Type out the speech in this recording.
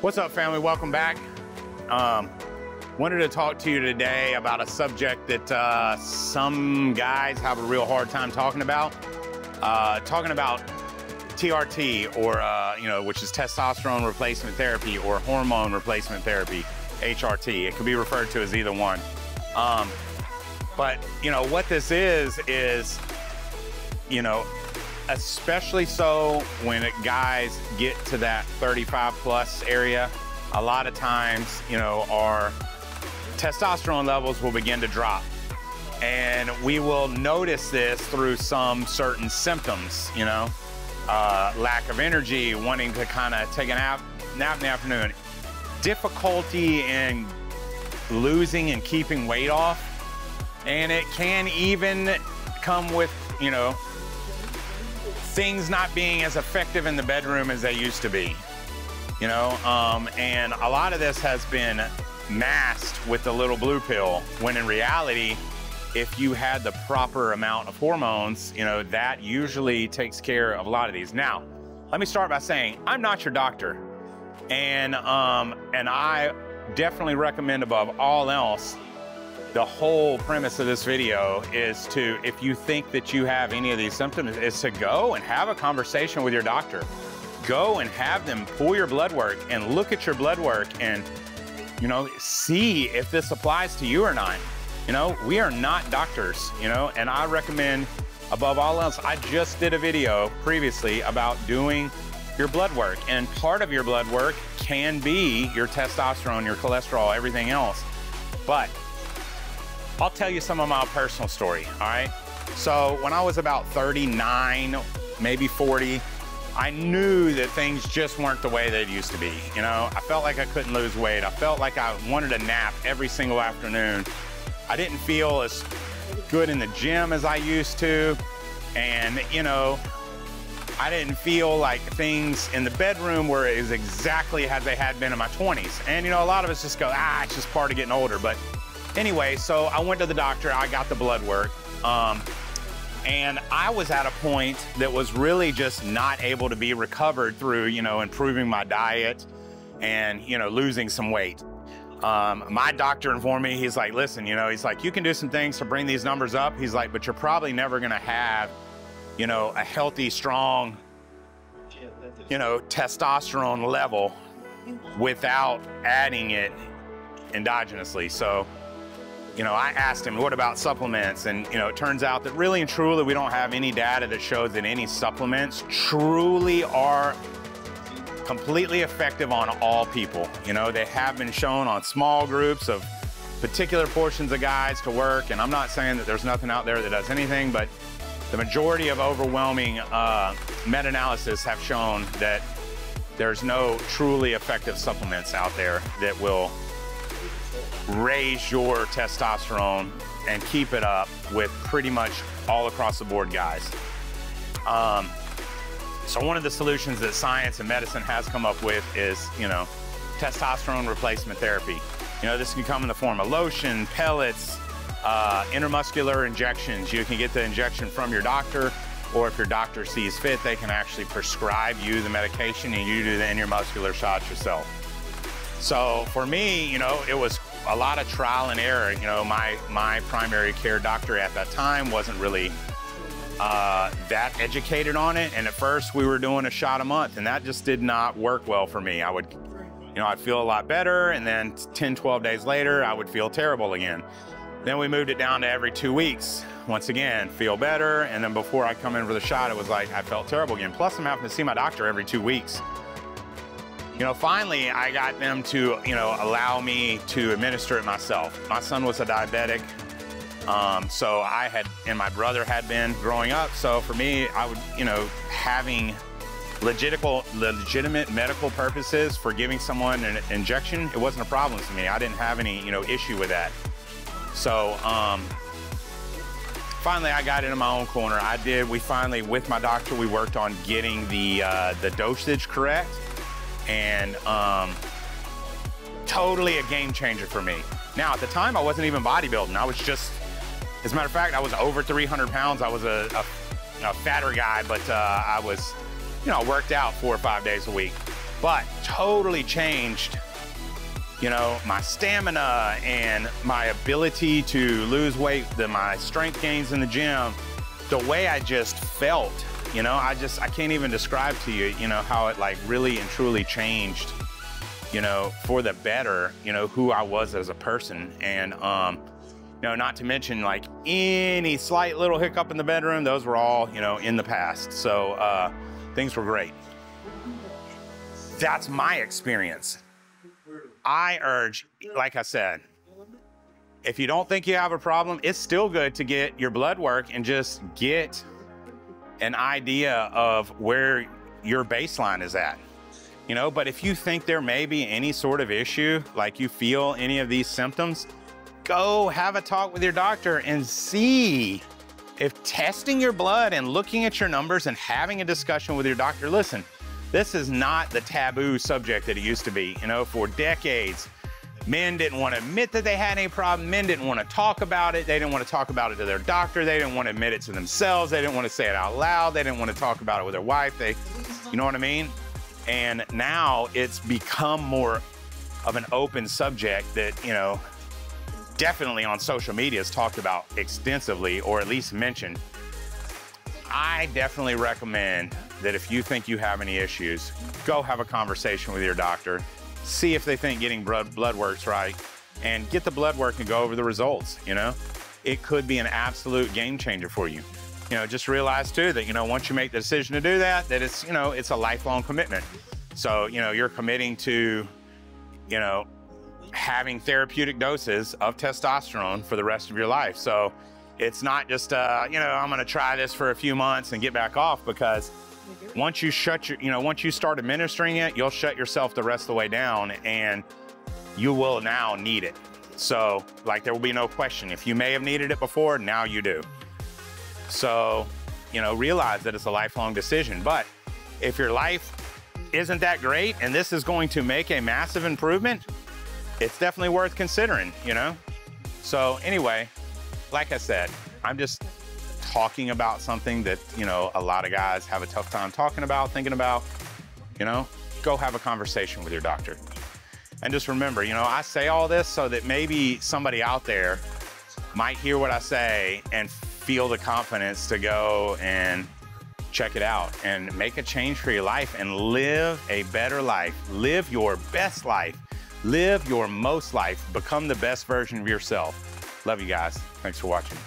What's up, family? Welcome back. Wanted to talk to you today about a subject that some guys have a real hard time talking about. TRT, or which is testosterone replacement therapy, or hormone replacement therapy, HRT. It could be referred to as either one. But what this is, especially so when guys get to that 35 plus area, a lot of times, our testosterone levels will begin to drop. And we will notice this through some certain symptoms, lack of energy, wanting to kind of take a nap in the afternoon, difficulty in losing and keeping weight off. And it can even come with, things not being as effective in the bedroom as they used to be, and a lot of this has been masked with the little blue pill, when in reality, if you had the proper amount of hormones, that usually takes care of a lot of these. Now, let me start by saying, I'm not your doctor, and I definitely recommend above all else, the whole premise of this video is to, if you think that you have any of these symptoms, is to go and have a conversation with your doctor. Go and have them pull your blood work and look at your blood work and, see if this applies to you or not. We are not doctors, and I recommend above all else, I just did a video previously about doing your blood work, and part of your blood work can be your testosterone, your cholesterol, everything else. But I'll tell you some of my personal story, all right? So when I was about 39, maybe 40, I knew that things just weren't the way they used to be. I felt like I couldn't lose weight. I felt like I wanted a nap every single afternoon. I didn't feel as good in the gym as I used to. And, I didn't feel like things in the bedroom were exactly as they had been in my 20s. And, a lot of us just go, it's just part of getting older. But anyway, so I went to the doctor, I got the blood work, and I was at a point that was really just not able to be recovered through, improving my diet and, losing some weight. My doctor informed me, he's like, listen, he's like, you can do some things to bring these numbers up. He's like, but you're probably never gonna have, a healthy, strong, testosterone level without adding it endogenously. So, I asked him, what about supplements? And, it turns out that really and truly, we don't have any data that shows that any supplements truly are completely effective on all people. They have been shown on small groups of particular portions of guys to work. And I'm not saying that there's nothing out there that does anything, but the majority of overwhelming meta-analysis have shown that there's no truly effective supplements out there that will raise your testosterone and keep it up with pretty much all across the board guys. So one of the solutions that science and medicine has come up with is, testosterone replacement therapy. This can come in the form of lotion, pellets, intramuscular injections. You can get the injection from your doctor, or if your doctor sees fit, they can actually prescribe you the medication and you do the intramuscular shots yourself. So for me, it was a lot of trial and error. My primary care doctor at that time wasn't really that educated on it. And at first we were doing a shot a month, and that just did not work well for me. I'd feel a lot better, and then 10, 12 days later, I would feel terrible again. Then we moved it down to every 2 weeks. Once again, feel better. And then before I come in for the shot, it was like, I felt terrible again. Plus I'm having to see my doctor every 2 weeks. Finally, I got them to, allow me to administer it myself. My son was a diabetic, so I had, and my brother had been growing up. So for me, I would, having legitimate medical purposes for giving someone an injection, it wasn't a problem to me. I didn't have any, issue with that. So finally, I got into my own corner. We finally, with my doctor, we worked on getting the dosage correct. And totally a game changer for me. Now, at the time, I wasn't even bodybuilding. I was just, as a matter of fact, I was over 300 pounds. I was a fatter guy, but I was, worked out 4 or 5 days a week. but totally changed, you know, my stamina and my ability to lose weight, my strength gains in the gym, the way I just felt, you know, I can't even describe to you, you know, how it like really and truly changed, you know, for the better, you know, who I was as a person. And, you know, not to mention like any slight little hiccup in the bedroom, those were all, you know, in the past. So things were great. That's my experience. I urge, like I said, if you don't think you have a problem, it's still good to get your blood work and just get an idea of where your baseline is at. You know, but if you think there may be any sort of issue, like you feel any of these symptoms, go have a talk with your doctor and see if testing your blood and looking at your numbers and having a discussion with your doctor. Listen, this is not the taboo subject that it used to be. You know, for decades, men didn't want to admit that they had any problem. Men didn't want to talk about it. They didn't want to talk about it to their doctor. They didn't want to admit it to themselves. They didn't want to say it out loud. They didn't want to talk about it with their wife. You know what I mean? And now it's become more of an open subject that, you know, definitely on social media is talked about extensively, or at least mentioned. I definitely recommend that if you think you have any issues, go have a conversation with your doctor, see if they think getting blood work's right, and get the blood work and go over the results, you know? It could be an absolute game changer for you. You know, just realize too that, you know, once you make the decision to do that, that it's, you know, it's a lifelong commitment. So, you know, you're committing to, you know, having therapeutic doses of testosterone for the rest of your life. So it's not just, you know, I'm gonna try this for a few months and get back off, because once you once you start administering it, you'll shut yourself the rest of the way down, and you will now need it. So like, there will be no question. If you may have needed it before, now you do. So, you know, realize that it's a lifelong decision. But if your life isn't that great and this is going to make a massive improvement, it's definitely worth considering, you know? So anyway, like I said, I'm just talking about something that, you know, a lot of guys have a tough time talking about, thinking about. You know, go have a conversation with your doctor. And just remember, you know, I say all this so that maybe somebody out there might hear what I say and feel the confidence to go and check it out and make a change for your life and live a better life. Live your best life. Live your most life. Become the best version of yourself. Love you guys. Thanks for watching.